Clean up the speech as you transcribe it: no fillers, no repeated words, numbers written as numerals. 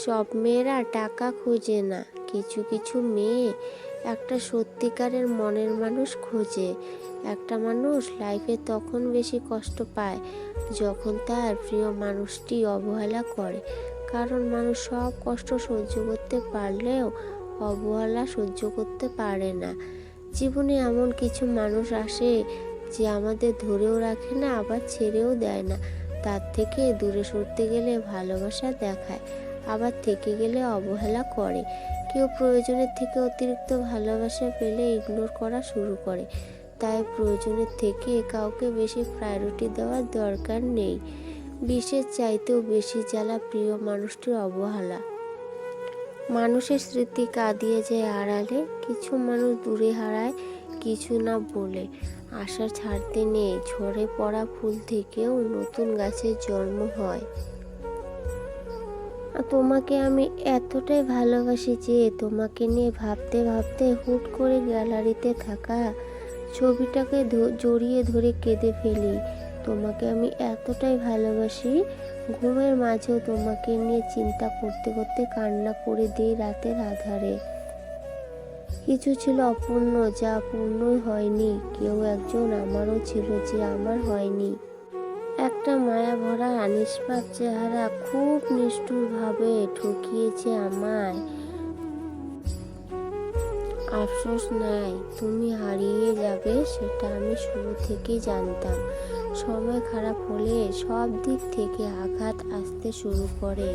সব মেয়েরা টাকা খোঁজে না, কিছু কিছু মেয়ে একটা সত্যিকারের মনের মানুষ খোঁজে। একটা মানুষ লাইফে তখন বেশি কষ্ট পায় যখন তার প্রিয় মানুষটি অবহেলা করে। কারণ মানুষ সব কষ্ট সহ্য করতে পারলেও অবহেলা সহ্য করতে পারে না। জীবনে এমন কিছু মানুষ আসে যে আমাদের ধরেও রাখে না, আবার ছেড়েও দেয় না। তার থেকে দূরে সরতে গেলে ভালোবাসা দেখায়, আবার থেকে গেলে অবহেলা করে। কেউ প্রয়োজনের থেকে অতিরিক্ত ভালোবাসা পেলে ইগনোর করা শুরু করে। তাই প্রয়োজনের থেকে কাউকে বেশি প্রায়োরিটি দেওয়ার দরকার নেই। বিষের চাইতেও বেশি জ্বালা প্রিয় মানুষটির অবহেলা। মানুষের স্মৃতি কাঁদিয়ে যায় আড়ালে, কিছু মানুষ দূরে হারায় কিছু না বলে। আশা ছাড়তে নেই, ঝরে পড়া ফুল থেকেও নতুন গাছের জন্ম হয়। তোমাকে আমি এতটাই ভালোবাসি যে তোমাকে নিয়ে ভাবতে ভাবতে হুট করে গ্যালারিতে থাকা ছবিটাকে জড়িয়ে ধরে কেঁদে ফেলি। তোমাকে আমি এতটাই ভালোবাসি, ঘুমের মাঝেও তোমাকে নিয়ে চিন্তা করতে করতে কান্না করে দিই রাতের আধারে। কিছু ছিল অপূর্ণ, যা পূর্ণই হয়নি। কেউ একজন আমারও ছিল যে আমার হয়নি। একটা মায়া ভরা নিষ্পাপ চেহারা খুব নিষ্ঠুরভাবে ঠকিয়েছে আমায়। আফসোস নাই, তুমি হারিয়ে যাবে সেটা আমি শুরু থেকেই জানতাম। সময় খারাপ হলে সব দিক থেকে আঘাত আসতে শুরু করে।